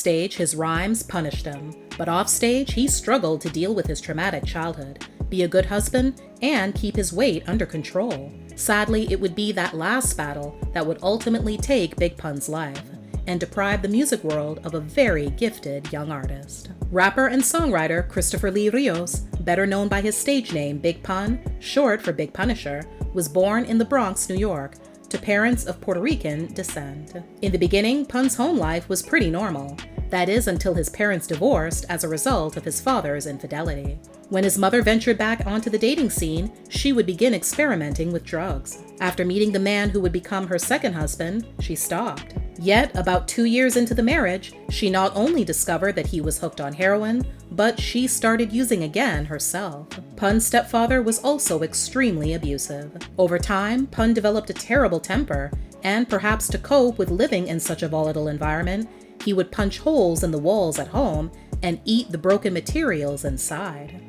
Onstage, his rhymes punished him, but offstage, he struggled to deal with his traumatic childhood, be a good husband, and keep his weight under control. Sadly, it would be that last battle that would ultimately take Big Pun's life and deprive the music world of a very gifted young artist. Rapper and songwriter Christopher Lee Rios, better known by his stage name Big Pun, short for Big Punisher, was born in the Bronx, New York, to parents of Puerto Rican descent. In the beginning, Pun's home life was pretty normal. That is, until his parents divorced as a result of his father's infidelity. When his mother ventured back onto the dating scene, she would begin experimenting with drugs. After meeting the man who would become her second husband, she stopped. Yet, about 2 years into the marriage, she not only discovered that he was hooked on heroin, but she started using again herself. Pun's stepfather was also extremely abusive. Over time, Pun developed a terrible temper, and perhaps to cope with living in such a volatile environment, he would punch holes in the walls at home and eat the broken materials inside.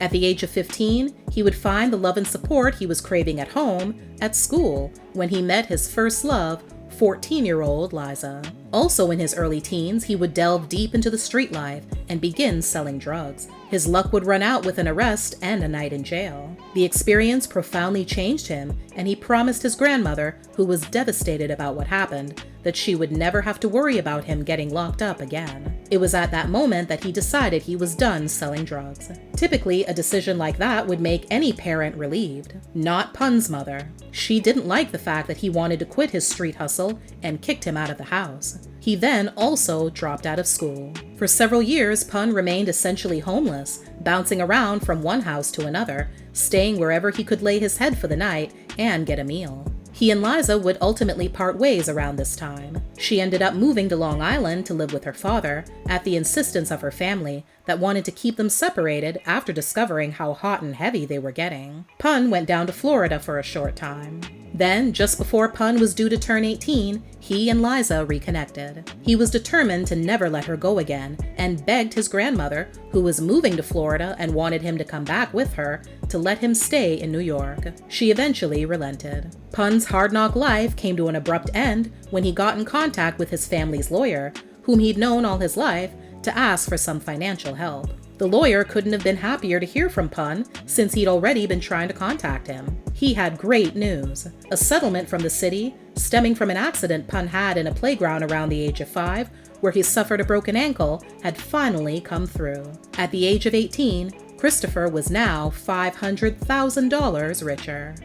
At the age of 15, he would find the love and support he was craving at home at school when he met his first love, 14-year-old Liza. Also in his early teens, he would delve deep into the street life and begin selling drugs. His luck would run out with an arrest and a night in jail. The experience profoundly changed him, and he promised his grandmother, who was devastated about what happened, that she would never have to worry about him getting locked up again. It was at that moment that he decided he was done selling drugs. Typically, a decision like that would make any parent relieved. Not Pun's mother. She didn't like the fact that he wanted to quit his street hustle and kicked him out of the house. He then also dropped out of school. For several years, Pun remained essentially homeless, bouncing around from one house to another, staying wherever he could lay his head for the night and get a meal. He and Liza would ultimately part ways around this time. She ended up moving to Long Island to live with her father, at the insistence of her family, that wanted to keep them separated after discovering how hot and heavy they were getting. Pun went down to Florida for a short time. Then, just before Pun was due to turn 18, he and Liza reconnected. He was determined to never let her go again, and begged his grandmother, who was moving to Florida and wanted him to come back with her, to let him stay in New York. She eventually relented. Pun's hard-knock life came to an abrupt end when he got in contact with his family's lawyer, whom he'd known all his life, to ask for some financial help. The lawyer couldn't have been happier to hear from Pun, since he'd already been trying to contact him. He had great news. A settlement from the city, stemming from an accident Pun had in a playground around the age of 5, where he suffered a broken ankle, had finally come through. At the age of 18, Christopher was now $500,000 richer.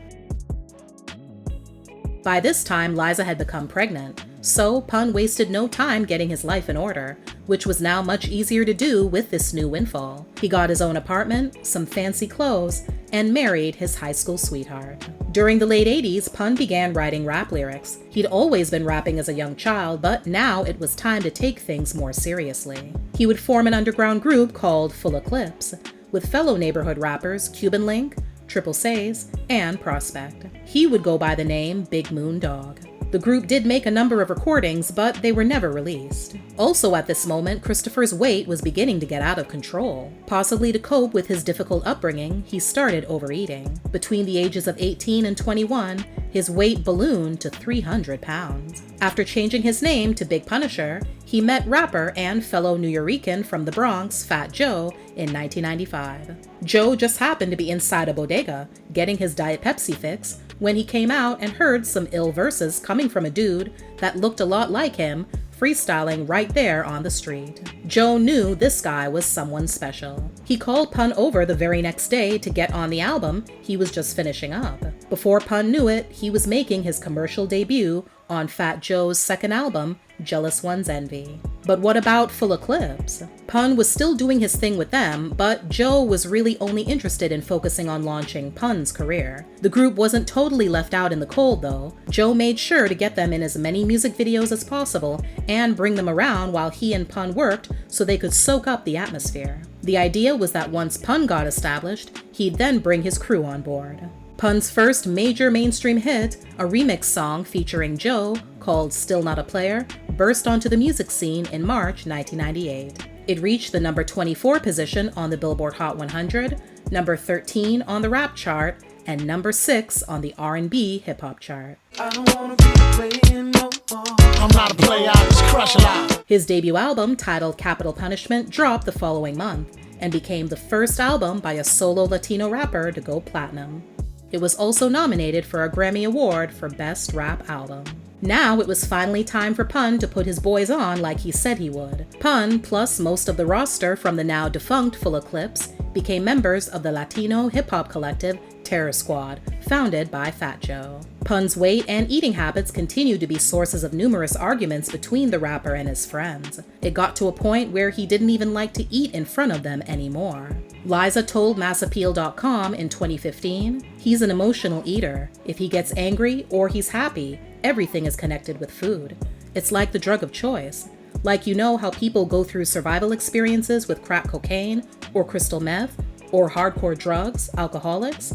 By this time, Liza had become pregnant, so Pun wasted no time getting his life in order, which was now much easier to do with this new windfall. He got his own apartment, some fancy clothes, and married his high school sweetheart. During the late 80s, Pun began writing rap lyrics. He'd always been rapping as a young child, but now it was time to take things more seriously. He would form an underground group called Full Eclipse, with fellow neighborhood rappers Cuban Link, Triple Says, and Prospect. He would go by the name Big Moon Dog. The group did make a number of recordings, but they were never released. Also at this moment, Christopher's weight was beginning to get out of control. Possibly to cope with his difficult upbringing, he started overeating. Between the ages of 18 and 21, his weight ballooned to 300 pounds. After changing his name to Big Punisher, he met rapper and fellow New Yorican from the Bronx, Fat Joe, in 1995. Joe just happened to be inside a bodega, getting his Diet Pepsi fix, when he came out and heard some ill verses coming from a dude that looked a lot like him, freestyling right there on the street. Joe knew this guy was someone special. He called Pun over the very next day to get on the album he was just finishing up. Before Pun knew it, he was making his commercial debut on Fat Joe's second album, Jealous One's Envy. But what about Full Eclipse? Pun was still doing his thing with them, but Joe was really only interested in focusing on launching Pun's career. The group wasn't totally left out in the cold though. Joe made sure to get them in as many music videos as possible and bring them around while he and Pun worked so they could soak up the atmosphere. The idea was that once Pun got established, he'd then bring his crew on board. Pun's first major mainstream hit, a remix song featuring Joe called Still Not a Player, burst onto the music scene in March 1998. It reached the number 24 position on the Billboard Hot 100, number 13 on the rap chart, and number 6 on the R&B hip-hop chart. I don't wanna be playing no more. I'm not a player, I just crush a lot. His debut album, titled Capital Punishment, dropped the following month and became the first album by a solo Latino rapper to go platinum. It was also nominated for a Grammy Award for Best Rap Album. Now it was finally time for Pun to put his boys on like he said he would. Pun, plus most of the roster from the now defunct Full Eclipse, became members of the Latino hip-hop collective Terror Squad, founded by Fat Joe. Pun's weight and eating habits continued to be sources of numerous arguments between the rapper and his friends. It got to a point where he didn't even like to eat in front of them anymore. Liza told MassAppeal.com in 2015, "He's an emotional eater. If he gets angry or he's happy, everything is connected with food. It's like the drug of choice. Like, you know how people go through survival experiences with crack cocaine or crystal meth or hardcore drugs, alcoholics?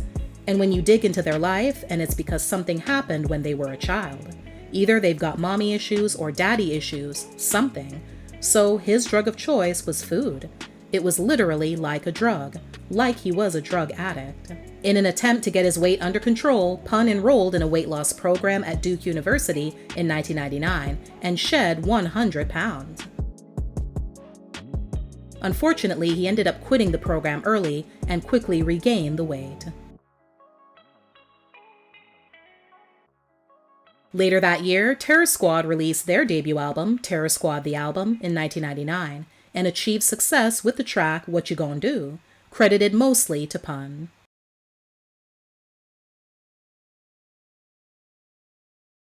And when you dig into their life, and it's because something happened when they were a child. Either they've got mommy issues or daddy issues, something. So his drug of choice was food. It was literally like a drug, like he was a drug addict." In an attempt to get his weight under control, Pun enrolled in a weight loss program at Duke University in 1999 and shed 100 pounds. Unfortunately, he ended up quitting the program early and quickly regained the weight. Later that year, Terror Squad released their debut album, Terror Squad the Album, in 1999, and achieved success with the track What You Gon' Do, credited mostly to Pun.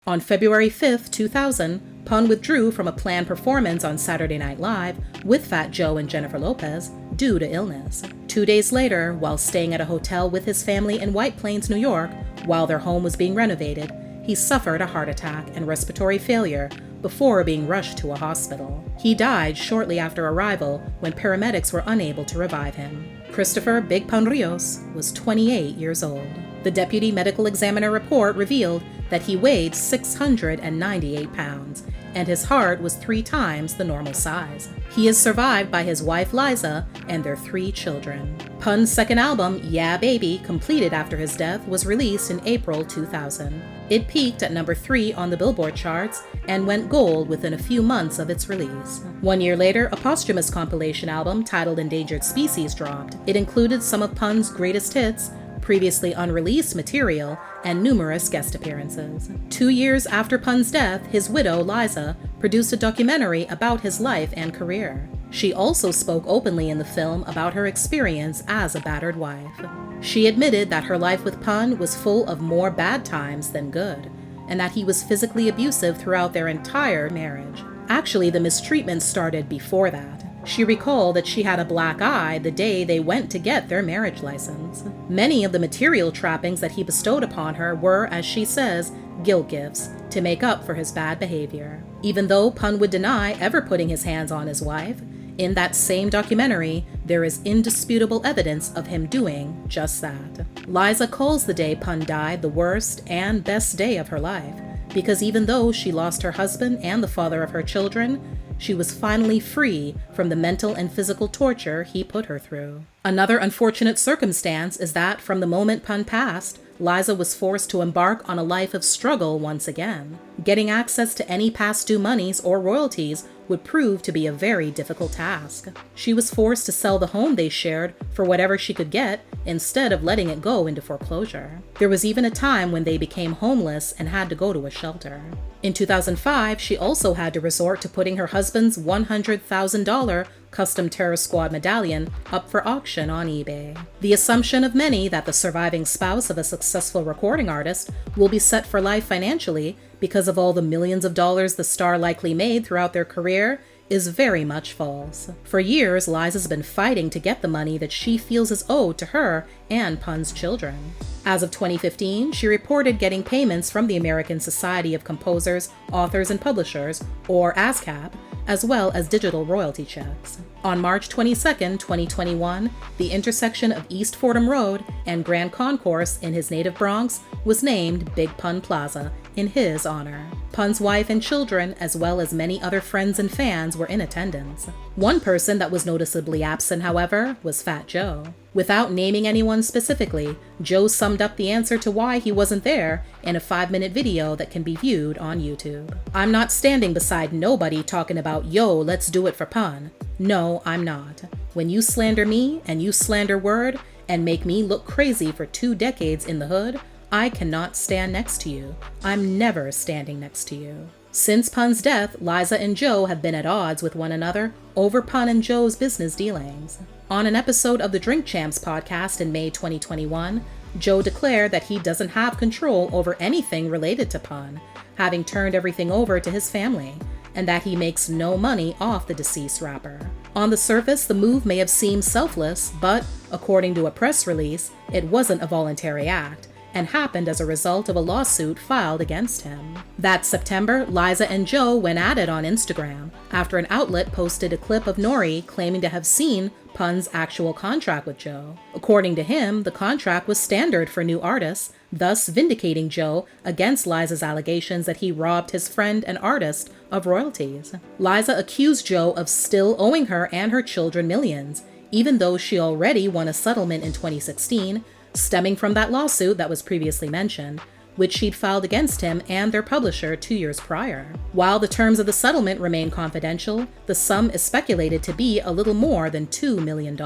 On February 5, 2000, Pun withdrew from a planned performance on Saturday Night Live with Fat Joe and Jennifer Lopez due to illness. 2 days later, while staying at a hotel with his family in White Plains, New York, while their home was being renovated, he suffered a heart attack and respiratory failure before being rushed to a hospital. He died shortly after arrival when paramedics were unable to revive him. Christopher Big Pun Rios was 28 years old. The deputy medical examiner report revealed that he weighed 698 pounds, and his heart was 3 times the normal size. He is survived by his wife Liza and their 3 children. Pun's second album, Yeah Baby, completed after his death, was released in April 2000. It peaked at number 3 on the Billboard charts and went gold within a few months of its release. 1 year later, a posthumous compilation album titled Endangered Species dropped. It included some of Pun's greatest hits, previously unreleased material, and numerous guest appearances. 2 years after Pun's death, his widow, Liza, produced a documentary about his life and career. She also spoke openly in the film about her experience as a battered wife. She admitted that her life with Pun was full of more bad times than good, and that he was physically abusive throughout their entire marriage. Actually, the mistreatment started before that. She recalled that she had a black eye the day they went to get their marriage license. Many of the material trappings that he bestowed upon her were, as she says, guilt gifts to make up for his bad behavior. Even though Pun would deny ever putting his hands on his wife, in that same documentary, there is indisputable evidence of him doing just that. Liza calls the day Pun died the worst and best day of her life, because even though she lost her husband and the father of her children, she was finally free from the mental and physical torture he put her through. Another unfortunate circumstance is that from the moment Pun passed, Liza was forced to embark on a life of struggle once again. Getting access to any past due monies or royalties would prove to be a very difficult task. She was forced to sell the home they shared for whatever she could get instead of letting it go into foreclosure. There was even a time when they became homeless and had to go to a shelter. In 2005, she also had to resort to putting her husband's $100,000 custom Terror Squad medallion up for auction on eBay. The assumption of many that the surviving spouse of a successful recording artist will be set for life financially because of all the millions of dollars the star likely made throughout their career is very much false. For years, Liza's been fighting to get the money that she feels is owed to her and Pun's children. As of 2015, she reported getting payments from the American Society of Composers, Authors, and Publishers, or ASCAP, as well as digital royalty checks. On March 22, 2021, the intersection of East Fordham Road and Grand Concourse in his native Bronx was named Big Pun Plaza in his honor. Pun's wife and children, as well as many other friends and fans, were in attendance. One person that was noticeably absent, however, was Fat Joe. Without naming anyone specifically, Joe summed up the answer to why he wasn't there in a 5-minute video that can be viewed on YouTube. "I'm not standing beside nobody talking about, yo, let's do it for Pun. No, I'm not. When you slander me and you slander Word and make me look crazy for 2 decades in the hood, I cannot stand next to you. I'm never standing next to you." Since Pun's death, Liza and Joe have been at odds with one another over Pun and Joe's business dealings. On an episode of the Drink Champs podcast in May 2021, Joe declared that he doesn't have control over anything related to Pun, having turned everything over to his family, and that he makes no money off the deceased rapper. On the surface, the move may have seemed selfless, but according to a press release, it wasn't a voluntary act, and happened as a result of a lawsuit filed against him. That September, Liza and Joe went at it on Instagram after an outlet posted a clip of Nori claiming to have seen Pun's actual contract with Joe. According to him, the contract was standard for new artists, thus vindicating Joe against Liza's allegations that he robbed his friend and artist of royalties. Liza accused Joe of still owing her and her children millions, even though she already won a settlement in 2016, stemming from that lawsuit that was previously mentioned, which she'd filed against him and their publisher 2 years prior. While the terms of the settlement remain confidential, the sum is speculated to be a little more than $2 million.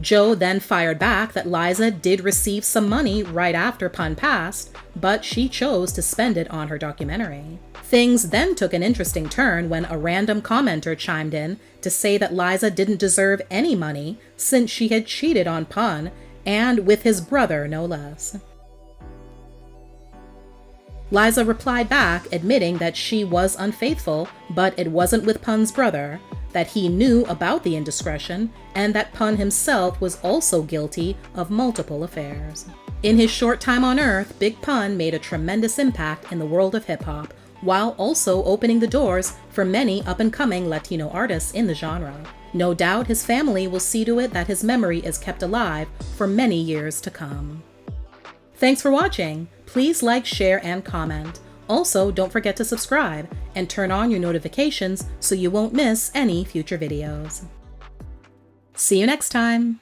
Joe then fired back that Liza did receive some money right after Pun passed, but she chose to spend it on her documentary. Things then took an interesting turn when a random commenter chimed in to say that Liza didn't deserve any money since she had cheated on Pun, and with his brother no less. Liza replied back admitting that she was unfaithful, but it wasn't with Pun's brother, that he knew about the indiscretion, and that Pun himself was also guilty of multiple affairs. In his short time on Earth, Big Pun made a tremendous impact in the world of hip-hop, while also opening the doors for many up-and-coming Latino artists in the genre. No doubt his family will see to it that his memory is kept alive for many years to come. Thanks for watching. Please like, share, and comment. Also, don't forget to subscribe and turn on your notifications so you won't miss any future videos. See you next time!